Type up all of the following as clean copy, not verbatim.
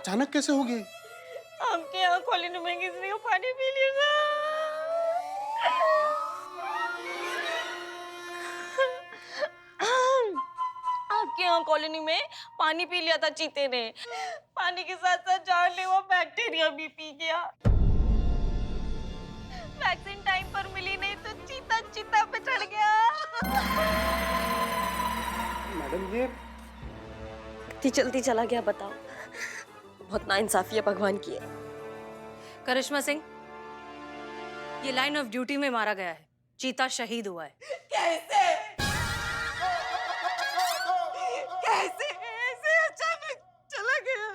अचानक कैसे हो गई? आपके यहाँ कॉलोनी में किसी को पानी पी लिया था। आपके यहाँ कॉलोनी में पानी पी लिया था चीते ने। पानी के साथ साथ जानलेवा बैक्टीरिया भी पी गया। वैक्सीन टाइम पर मिली नहीं तो चीता चीता पे चढ़ गया। मैडम ये इतनी जल्दी चला गया, बताओ। बहुत नाइंसाफी है भगवान की। करिश्मा सिंह, ये लाइन ऑफ ड्यूटी में मारा गया है। चीता शहीद हुआ है। कैसे कैसे ऐसे अचानक चला गया?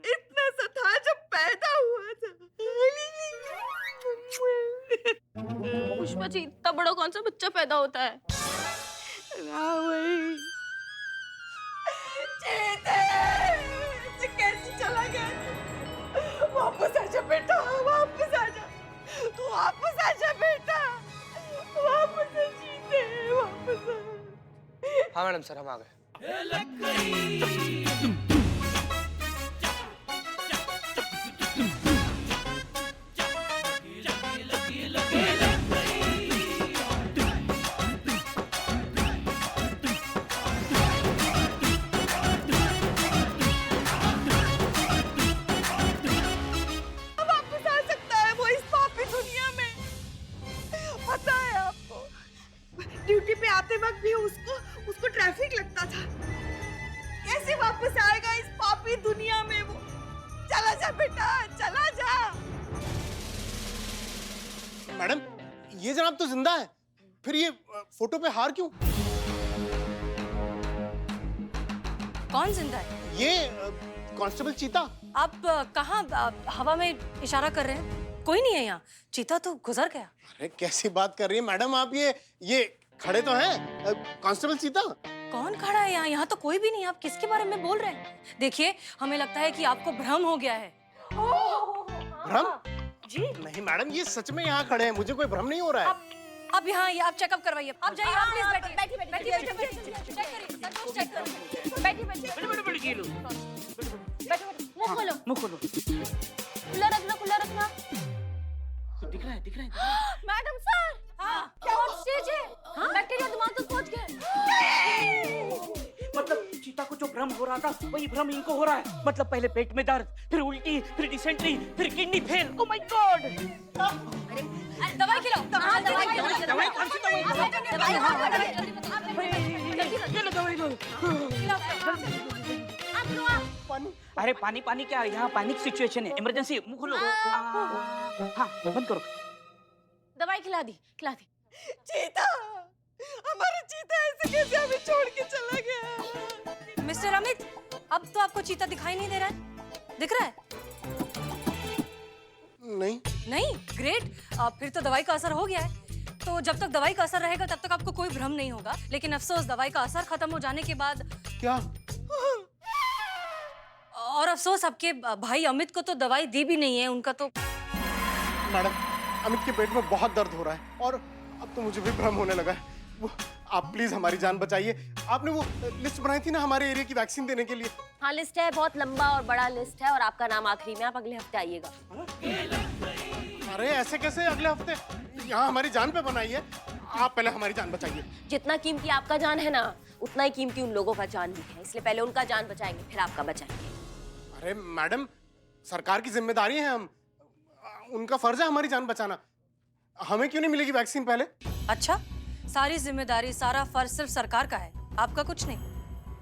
इतना सा था जब पैदा हुआ था। पुष्पा जी, इतना बड़ा कौन सा बच्चा पैदा होता है? वही चीते ऐसे कैसे चला गया? वापस आजा बेटा, वापस आजा, तू वापस आजा बेटा, वापस आ चीते, वापस आ। हाँ मैडम सर, हम आ गए। वापस आ सकता है वो इस पापी दुनिया में? पता है आपको, ड्यूटी पे आते वक्त भी उसको ट्रैफिक लगता था। कैसे वापस आएगा इस पापी दुनिया में वो? चला जा बेटा, चला जा। मैडम, ये जनाब तो जिंदा है, फिर ये फोटो पे हार क्यों? कौन जिंदा है? ये कांस्टेबल चीता। आप कहाँ हवा में इशारा कर रहे हैं? कोई नहीं है यहाँ। चीता तो गुजर गया। अरे कैसी बात कर रही है मैडम आप? ये खड़े तो हैं कांस्टेबल चीता। कौन खड़ा है यहाँ? यहाँ तो कोई भी नहीं। आप किसके बारे में बोल रहे हैं? देखिए, हमें लगता है कि आपको भ्रम हो गया है। भ्रम? जी नहीं मैडम, ये सच में यहाँ खड़े हैं, मुझे कोई भ्रम नहीं हो रहा है। अब यहाँ आप चेकअप करवाइए। आप जाइए, आप प्लीज बैठिए। बैठिए, चेक करिए, सब कुछ चेक करिए। बैठिए। मुंह खोलो। खुला रखना। दिख रहा है। मैडम सर, क्या स्टेज है? बैक्टीरिया दिमाग तक पहुंच गए। मतलब चीता को जो भ्रम हो रहा था वही भ्रम इनको हो रहा है। मतलब पहले पेट में दर्द, फिर उल्टी, फिर डिसेंट्री, फिर kidney fail. Oh my God! दवाई खिलाओ। दवाई कौन सी दवाई? अरे पानी क्या, यहाँ पैनिक सिचुएशन है, इमरजेंसी। मुंह खोलो। हाँ, बंद करो। दवाई खिला दी। चीता, हमारा चीता ऐसे कैसे हमें छोड़ के चला गया? मिस्टर अमित, अब तो आपको चीता दिखाई नहीं दे रहा है? दिख रहा है? नहीं। ग्रेट। फिर तो दवाई का असर हो गया है। तो जब तक दवाई का असर रहेगा तब तक आपको कोई भ्रम नहीं होगा। लेकिन अफसोस, दवाई का असर खत्म हो जाने के बाद क्या? और अफसोस, आपके भाई अमित को तो दवाई दी भी नहीं है। उनका तो मैडम, अमित के पेट में बहुत दर्द हो रहा है और अब तो मुझे भी भ्रम होने लगा है। वो आप प्लीज हमारी जान बचाइए। आपने वो लिस्ट बनाई थी ना हमारे एरिया की वैक्सीन देने के लिए? हाँ, लिस्ट है, बहुत लंबा और बड़ा लिस्ट है और आपका नाम आखिरी में। आप अगले हफ्ते आइएगा। अरे ऐसे कैसे अगले हफ्ते? यहाँ हमारी जान पे बनाई है। आप पहले हमारी जान बचाइए। जितना कीमती आपका जान है ना, उतना ही कीमती उन लोगों का जान भी है। इसलिए पहले उनका जान बचाएंगे, फिर आपका बचाएंगे। अरे मैडम, सरकार की जिम्मेदारी है, हम उनका फर्ज है हमारी जान बचाना। हमें क्यों नहीं मिलेगी वैक्सीन पहले? अच्छा, सारी जिम्मेदारी, सारा फर्ज सिर्फ सरकार का है, आपका कुछ नहीं।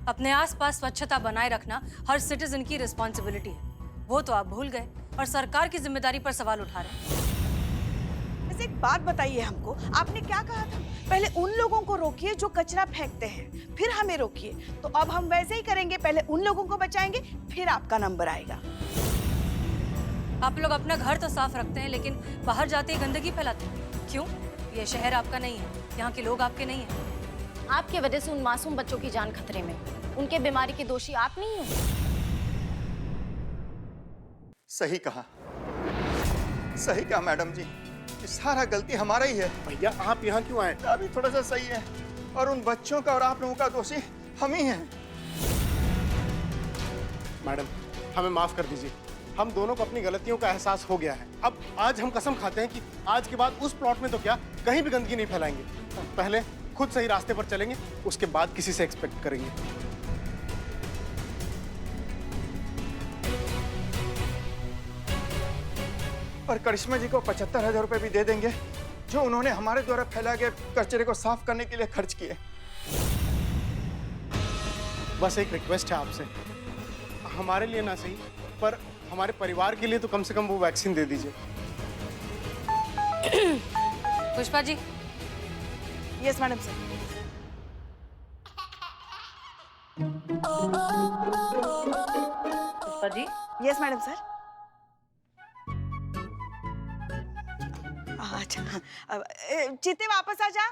अपने आसपास स्वच्छता बनाए रखना हर सिटीजन की रिस्पॉन्सिबिलिटी है। वो तो आप भूल गए और सरकार की जिम्मेदारी पर सवाल उठा रहे हैं। वैसे एक बात बताइए हमको, आपने क्या कहा था? पहले उन लोगों को रोकिए जो कचरा फेंकते हैं, फिर हमें रोकिए। तो अब हम वैसे ही करेंगे, पहले उन लोगों को बचाएंगे, फिर आपका नंबर आएगा। आप लोग अपना घर तो साफ रखते हैं लेकिन बाहर जाते ही गंदगी फैलाते हैं। क्यों? ये शहर आपका नहीं है, यहाँ के लोग आपके नहीं हैं। आपके वजह से उन मासूम बच्चों की जान खतरे में। उनके बीमारी के दोषी आप नहीं हो। सही कहा मैडम जी, ये सारा गलती हमारा ही है। भैया आप यहाँ क्यों आए? अभी थोड़ा सा सही है और उन बच्चों का और आप लोगों का दोषी हम ही हैं। मैडम, हमें माफ कर दीजिए। हम दोनों को अपनी गलतियों का एहसास हो गया है। अब आज हम कसम खाते हैं कि आज के बाद उस प्लॉट में तो क्या, कहीं भी गंदगी नहीं फैलाएंगे। पहले खुद सही रास्ते पर चलेंगे, उसके बाद किसी से एक्सपेक्ट करेंगे। और करिश्मा जी को 75,000 रुपए भी दे देंगे जो उन्होंने हमारे द्वारा फैलाए गए कचरे को साफ करने के लिए खर्च किए। बस एक रिक्वेस्ट है आपसे, हमारे लिए ना सही पर हमारे परिवार के लिए तो कम से कम वो वैक्सीन दे दीजिए। Pushpa ji, yes madam sir. Pushpa ji, yes madam sir. अच्छा, चित्ते वापस आ जा।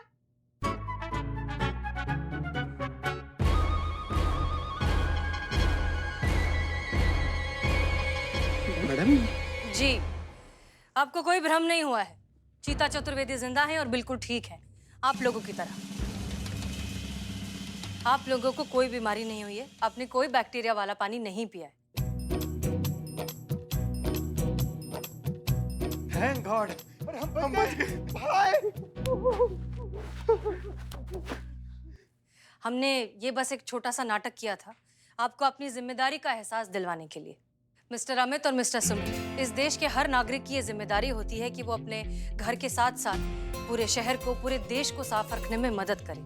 मैडम, जी आपको कोई भ्रम नहीं हुआ है। चीता चतुर्वेदी जिंदा है और बिल्कुल ठीक है, आप लोगों की तरह। आप लोगों को कोई बीमारी नहीं हुई है, आपने कोई बैक्टीरिया वाला पानी नहीं पिया है। Thank God. हम बच गए भाई। हमने ये बस एक छोटा सा नाटक किया था, आपको अपनी जिम्मेदारी का एहसास दिलवाने के लिए। मिस्टर अमित और मिस्टर सुमित, इस देश के हर नागरिक की ये जिम्मेदारी होती है कि वो अपने घर के साथ साथ पूरे शहर को, पूरे देश को साफ रखने में मदद करे।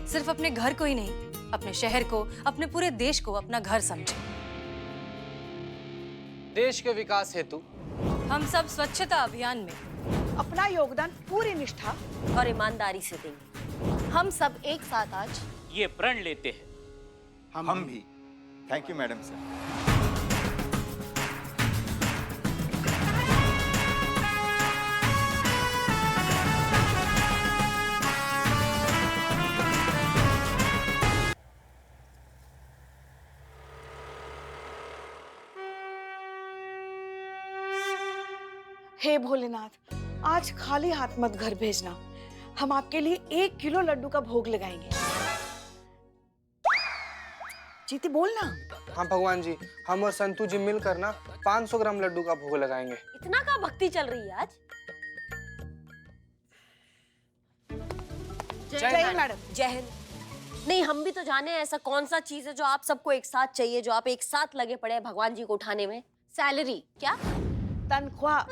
सिर्फ अपने घर को ही नहीं, अपने शहर को, अपने पूरे देश को अपना घर समझे। देश के विकास हेतु हम सब स्वच्छता अभियान में अपना योगदान पूरी निष्ठा और ईमानदारी से देंगे। हम सब एक साथ आज ये प्रण लेते हैं। हम भी। Thank you madam sir. हे भोलेनाथ, आज खाली हाथ मत घर भेजना। हम आपके लिए 1 किलो लड्डू का भोग लगाएंगे। जीती बोलना। हाँ भगवान जी, हम और संतू जी मिलकर ना 500 ग्राम लड्डू का भोग लगाएंगे। इतना का भक्ति चल रही है आज। जय हिंद मैडम। जय हिंद। नहीं, हम भी तो जाने ऐसा कौन सा चीज है जो आप सबको एक साथ चाहिए, जो आप एक साथ लगे पड़े हैं भगवान जी को उठाने में। सैलरी क्या? तनख्वाह,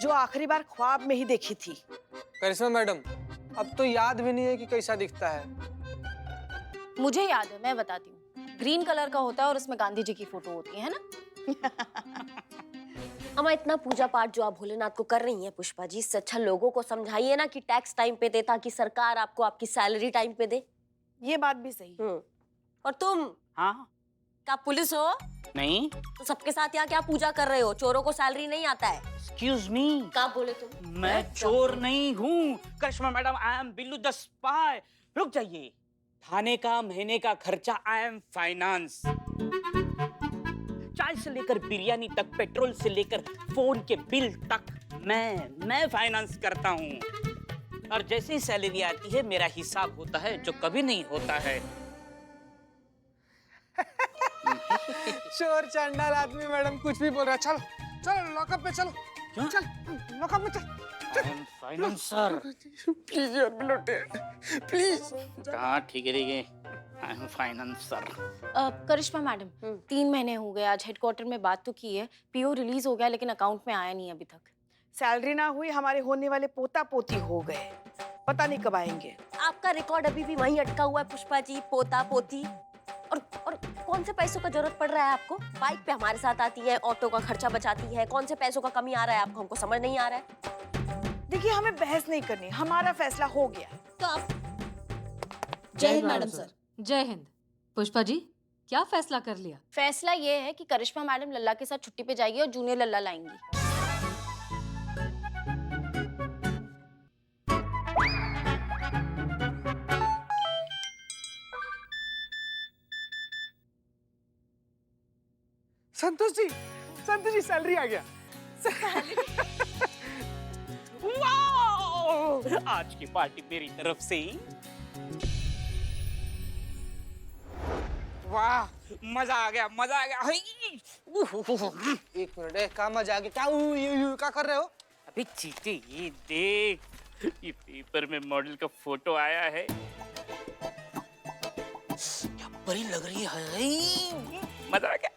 जो आखिरी बार ख्वाब में ही देखी थी। करिश्मा मैडम, अब तो याद भी नहीं है कि कैसा दिखता है। मुझे याद है, मैं बताती हूँ। ग्रीन कलर का होता है और उसमें गांधी जी की फोटो होती है ना। हम इतना पूजा पाठ जो आप भोलेनाथ को कर रही हैं पुष्पा जी, इससे अच्छा लोगों को समझाइए ना कि टैक्स टाइम पे दे, ताकि सरकार आपको आपकी सैलरी टाइम पे दे। ये बात भी सही है। और तुम हाँ क्या पुलिस हो? नहीं। तो सबके साथ यहाँ क्या पूजा कर रहे हो? चोरों को सैलरी नहीं आता है? एक्सक्यूज मी, क्या बोले तुम? मैं चोर नहीं हूँ। Karishma madam, I am Billu the spy. रुक जाइए। थाने का महीने का खर्चा आई एम फाइनेंस। चाय से लेकर बिरयानी तक, पेट्रोल से लेकर फोन के बिल तक मैं फाइनेंस करता हूँ। और जैसे ही सैलरी आती है मेरा हिसाब होता है, जो कभी नहीं होता है। चोर चांडाल आदमी मैडम कुछ भी बोल रहा है। चल चल लॉकअप पे चल। क्यों? चल लॉकअप में चल। फाइनेंसर। प्लीज यार बिलोटे, प्लीज। हाँ ठीक है। I am financer. Karishma madam, 3 महीने हो गए। आज हेडक्वार्टर में बात तो की है, पीओ रिलीज हो गया लेकिन अकाउंट में आया नहीं अभी तक। सैलरी ना हुई, हमारे होने वाले पोता पोती हो गए, पता नहीं कब आएंगे। आपका रिकॉर्ड अभी भी वहीं अटका हुआ है पुष्पा जी, पोता पोती। और कौन से पैसों का जरूरत पड़ रहा है आपको? बाइक पे हमारे साथ आती है, ऑटो का खर्चा बचाती है, कौन से पैसों का कमी आ रहा है आपको? हमको समझ नहीं आ रहा है। देखिए, हमें बहस नहीं करनी, हमारा फैसला हो गया। तो आप जय हिंद मैडम सर। जय हिंद। पुष्पा जी, क्या फैसला कर लिया? फैसला ये है कि करिश्मा मैडम लल्ला के साथ छुट्टी पे जाएगी और जूनियर लल्ला लाएंगी। संतोष जी सैलरी आ गया। वाओ! आज की पार्टी मेरी तरफ से ही। वाह, मजा आ गया, मजा आ गया। हाय। एक मिनट, क्या मजा आ गया? क्या कर रहे हो? अबे चीते, ये देख, ये पेपर में मॉडल का फोटो आया है। क्या परी लग रही है। मजा आ गया।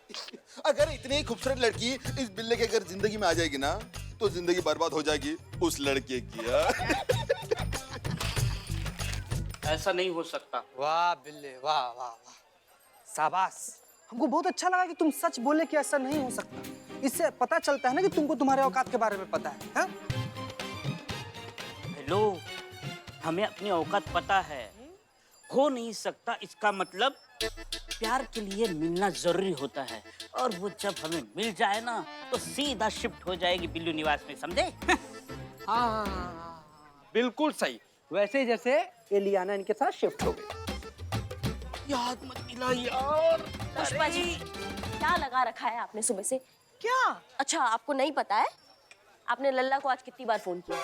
अगर इतनी खूबसूरत लड़की इस बिल्ले के अगर जिंदगी में आ जाएगी ना, तो जिंदगी बर्बाद हो जाएगी उस लड़के की। ऐसा नहीं हो सकता। वाह बिल्ले, वाह वाह वाह, शाबाश। हमको बहुत अच्छा लगा कि तुम सच बोले कि ऐसा नहीं हो सकता। इससे पता चलता है ना कि तुमको तुम्हारे औकात के बारे में पता है, हाँ? हेलो, हमें अपनी औकात पता है। हो नहीं सकता इसका मतलब प्यार के लिए मिलना जरूरी होता है, और वो जब हमें मिल जाए ना तो सीधा शिफ्ट हो जाएगी बिल्लू निवास में, समझे? हाँ, बिल्कुल सही। वैसे जैसे एलियाना इनके साथ शिफ्ट हो गई। याद मत दिला यार। पुष्पा जी, क्या लगा रखा है आपने सुबह से? क्या? अच्छा, आपको नहीं पता है? आपने लल्ला को आज कितनी बार फोन किया?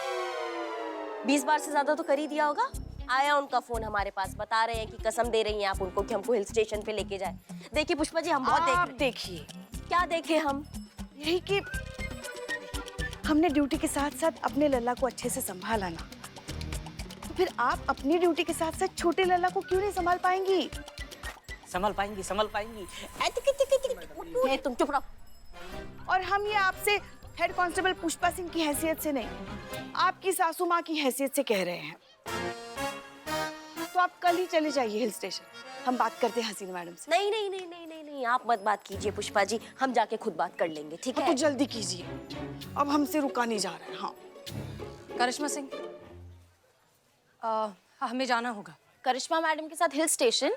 20 बार से ज्यादा तो कर ही दिया होगा। आया उनका फोन हमारे पास, बता रहे हैं कि कसम दे रही हैं आप उनको कि हमको हिल स्टेशन पे लेके जाए। देखिए पुष्पा जी, हम बहुत देख आप रहे हैं। देखिए, क्या देखे हम? यही कि हमने ड्यूटी के साथ साथ अपने लल्ला को अच्छे से संभाला ना, तो फिर आप अपनी ड्यूटी के साथ साथ छोटे लल्ला को क्यों नहीं संभाल पाएंगी? संभल पाएंगी, संभल पाएंगी। ए, तुम चुप रहो। और हम ये आपसे हेड कांस्टेबल पुष्पा सिंह की हैसियत से नहीं, आपकी सासू माँ की हैसियत से कह रहे हैं। तो आप कल ही चले जाइए हिल स्टेशन, हम बात करते हैं हसीना मैडम से। नहीं नहीं नहीं नहीं नहीं नहीं, आप मत बात कीजिए पुष्पा जी, हम जाके खुद बात कर लेंगे, ठीक तो है? जल्दी कीजिए, अब हमसे रुका नहीं जा रहा है। हाँ, करिश्मा सिंह, हमें जाना होगा। करिश्मा मैडम के साथ हिल स्टेशन?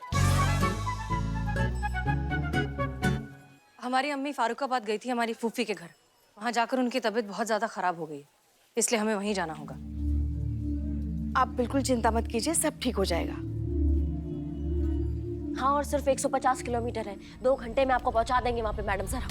हमारी अम्मी फारुखाबाद गई थी हमारी फूफी के घर। वहाँ जाकर उनकी तबीयत बहुत ज्यादा खराब हो गई है, इसलिए हमें वहीं जाना होगा। आप बिल्कुल चिंता मत कीजिए, सब ठीक हो जाएगा। हाँ, और सिर्फ 150 किलोमीटर है, 2 घंटे में आपको पहुंचा देंगे वहाँ पे मैडम सर।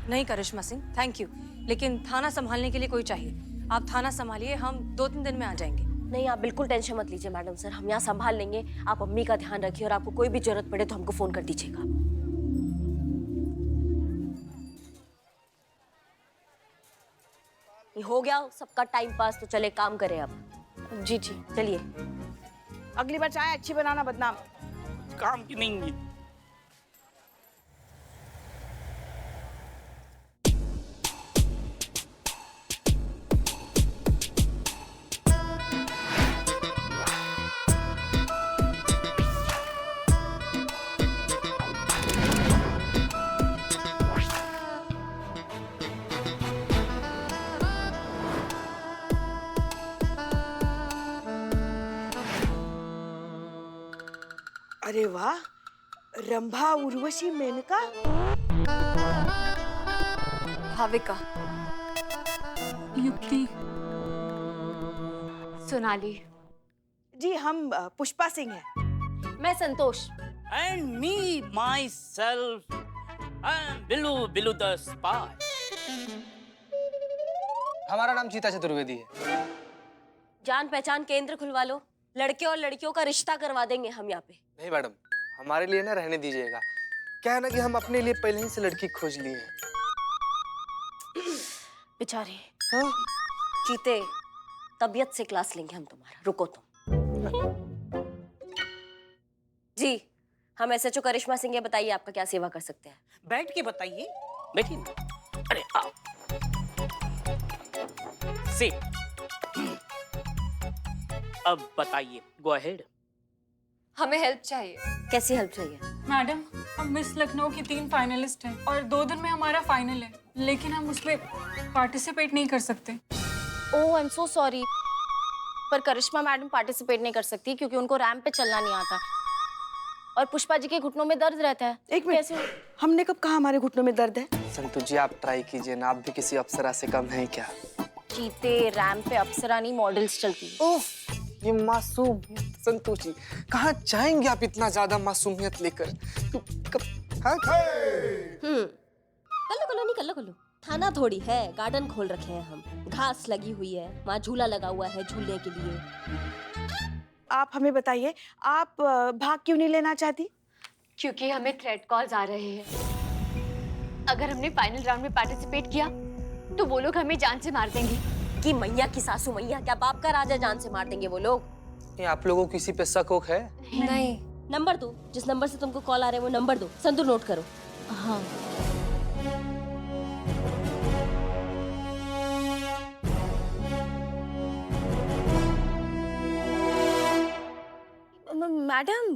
नहीं करिश्मा सिंह, थैंक यू, लेकिन थाना संभालने के लिए कोई चाहिए। आप थाना संभालिए, हम 2-3 दिन में आ जाएंगे। नहीं, आप बिल्कुल टेंशन मत लीजिए मैडम सर, हम यहाँ संभाल लेंगे। आप अम्मी का ध्यान रखिए, और आपको कोई भी जरूरत पड़े तो हमको फोन कर दीजिएगा। ये हो गया सबका टाइम पास, तो चले काम करें अब। जी जी। चलिए। अगली बार चाय अच्छी बनाना, बदनाम। काम की नहीं। अरे वाह, रंभा, उर्वशी, मेनका। भाविका, युक्ति, सोनाली। जी, हम पुष्पा सिंह हैं। मैं संतोष। And me, myself, and Bilu the spy. हमारा नाम चीता चतुर्वेदी है। जान पहचान केंद्र खुलवा लो, लड़के और लड़कियों का रिश्ता करवा देंगे हम यहाँ पे। नहीं मैडम, हमारे लिए ना रहने दीजिएगा। क्या है ना कि हम अपने लिए पहले ही से लड़की खोज लिए हैं। बेचारे। हाँ? चीते, तबीयत से क्लास लेंगे हम तुम्हारा, रुको तुम। जी, हम SHO करिश्मा सिंह, ये बताइए आपका क्या सेवा कर सकते हैं? बैठ के बताइए। बैठिए ना। अरे आओ। Sit. अब बताइए, गो अहेड। हमें हेल्प चाहिए। कैसी हेल्प चाहिए? मैडम, हम मिस लखनऊ की 3 फाइनलिस्ट हैं और 2 दिन में हमारा फाइनल है, लेकिन हम उसमें पार्टिसिपेट नहीं कर सकते। ओह, आई एम सो सॉरी, पर करिश्मा मैडम पार्टिसिपेट नहीं कर सकती क्योंकि उनको रैंप पे चलना नहीं आता, और पुष्पा जी के घुटनों में दर्द रहता है। एक मिनट, हमने कब कहा हमारे घुटनों में दर्द है? संतु जी, आप ट्राई कीजिए ना, आप भी किसी अप्सरा से कम हैं क्या? चीते, रैंप पे अप्सरा नहीं मॉडल्स चलती है। ओह, ये मासूम संतु जी, कहाँ जाएंगे आप इतना ज्यादा मासूमियत लेकर? तो हाँ? कल्लो थाना थोड़ी है, गार्डन खोल रखे हैं हम, घास लगी हुई है, वहाँ झूला लगा हुआ है झूलने के लिए। आप हमें बताइए, आप भाग क्यों नहीं लेना चाहती? क्योंकि हमें थ्रेट कॉल्स आ रहे हैं। अगर हमने फाइनल राउंड में पार्टिसिपेट किया तो वो लोग हमें जान से मार देंगे। कि मैया की सासू मैया, क्या बाप का राजा जान से मार देंगे वो लोग? ये आप लोगों को किसी पे शक वक है? नहीं। नंबर दो, जिस नंबर से तुमको कॉल आ रहे हैं वो नंबर दो। संतू नोट करो। हाँ। मैडम,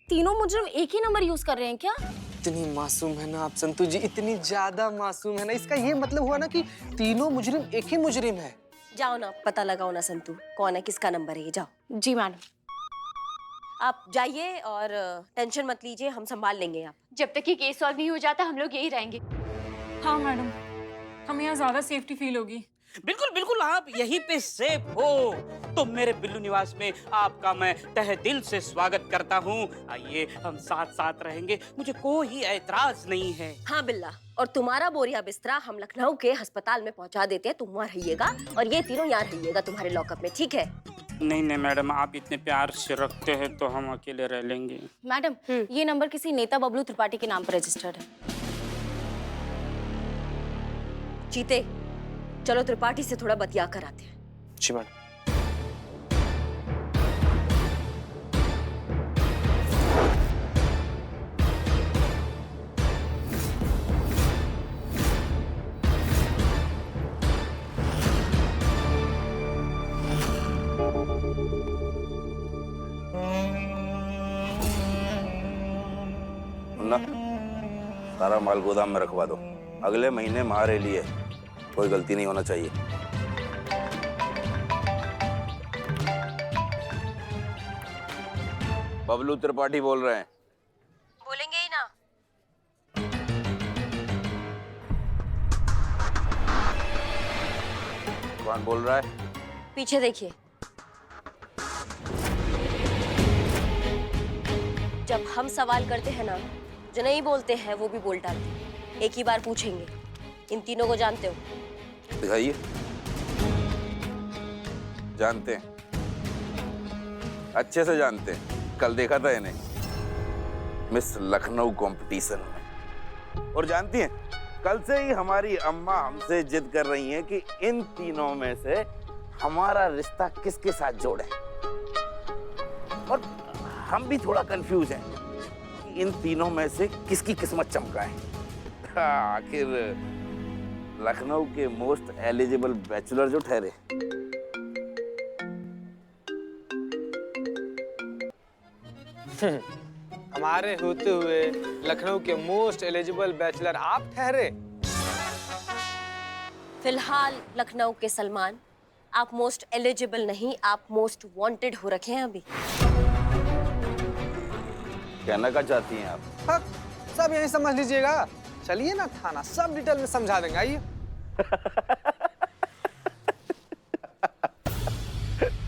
तीनों मुजरिम एक ही नंबर यूज कर रहे हैं क्या? इतनी मासूम है ना आप संतू जी, इतनी ज्यादा मासूम है ना। इसका ये मतलब हुआ ना कि तीनों मुजरिम एक ही मुजरिम है। जाओ ना, पता लगाओ ना संतू, कौन है, किसका नंबर है ये। जाओ। जी मैडम। आप जाइए और टेंशन मत लीजिए, हम संभाल लेंगे। आप जब तक ये केस सॉल्व नहीं हो जाता हम लोग यही रहेंगे। हाँ मैडम, हमें यहाँ ज्यादा सेफ्टी फील होगी। बिल्कुल बिल्कुल, आप यहीं पे सेफ हो। तो मेरे बिल्लू निवास में आपका मैं तहे दिल से स्वागत करता हूँ। आइए, हम साथ साथ रहेंगे, मुझे कोई ऐतराज नहीं है। हाँ बिल्ला, और तुम्हारा बोरिया बिस्तरा हम लखनऊ के अस्पताल में पहुंचा देते हैं। तुम वहाँ रहिएगा और ये तीनों यहाँ रहिएगा तुम्हारे लॉकअप में, ठीक है? नहीं नहीं मैडम, आप इतने प्यार से रखते हैं तो हम अकेले रह लेंगे। मैडम, ये नंबर किसी नेता बबलू त्रिपाठी के नाम पर रजिस्टर्ड है। चीते, चलो त्रिपाठी से थोड़ा बतिया कर आते हैं। जी मैडम। ना सारा माल गोदाम में रखवा दो, अगले महीने हमारे लिए कोई गलती नहीं होना चाहिए। बबलू त्रिपाठी बोल रहे हैं। बोलेंगे ही ना। कौन बोल रहा है? पीछे देखिए। जब हम सवाल करते हैं ना, जो नहीं बोलते हैं वो भी बोल डालते हैं। एक ही बार पूछेंगे, इन तीनों को जानते हो? दिखाइए। जानते हैं, अच्छे से जानते हैं, कल देखा था इन्हें मिस लखनऊ कंपटीशन में। और जानती हैं, कल से ही हमारी अम्मा हमसे जिद कर रही हैं कि इन तीनों में से हमारा रिश्ता किसके साथ जोड़े। और हम भी थोड़ा कंफ्यूज हैं कि इन तीनों में से किसकी किस्मत चमका है। आखिर लखनऊ के मोस्ट एलिजिबल बैचलर जो ठहरे। हमारे होते हुए लखनऊ के मोस्ट एलिजिबल बैचलर आप ठहरे। फिलहाल लखनऊ के सलमान, आप मोस्ट एलिजिबल नहीं, आप मोस्ट वांटेड हो रखे हैं अभी। कहना क्या चाहती हैं आप? हाँ, सब यही समझ लीजिएगा। चलिए ना थाना, सब डिटेल में समझा देंगे। आइए।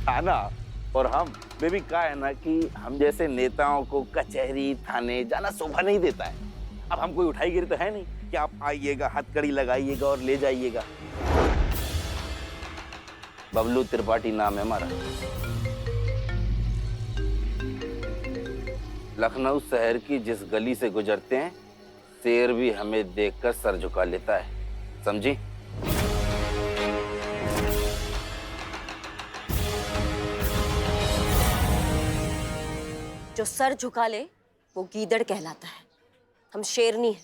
थाना और हम में भी क्या है ना कि हम जैसे नेताओं को कचहरी थाने जाना शोभा नहीं देता है। अब हम कोई उठाई गिरी तो है नहीं कि आप आइएगा, हथकड़ी लगाइएगा और ले जाइएगा। बबलू त्रिपाठी नाम है हमारा। लखनऊ शहर की जिस गली से गुजरते हैं, शेर भी हमें देखकर सर झुका लेता है, समझी? जो सर झुका ले वो गीदड़ कहलाता है। हम शेरनी हैं,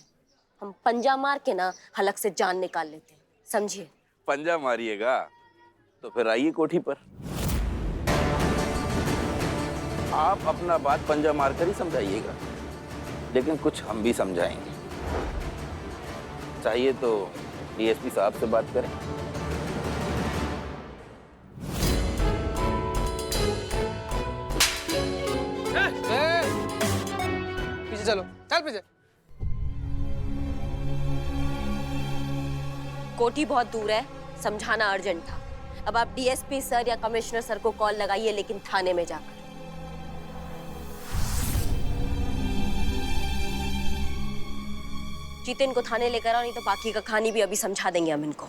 हम पंजा मार के ना हलक से जान निकाल लेते हैं, समझिए? पंजा मारिएगा तो फिर आइए कोठी पर। आप अपना बात पंजा मारकर ही समझाइएगा, लेकिन कुछ हम भी समझाएंगे। चाहिए तो डीएसपी साहब से बात करें। पीछे चलो, चल पीछे। कोठी बहुत दूर है, समझाना अर्जेंट था। अब आप डीएसपी सर या कमिश्नर सर को कॉल लगाइए, लेकिन थाने में जाकर। जितिन को थाने लेकर आओ, नहीं तो बाकी का कहानी भी अभी समझा देंगे हम इनको।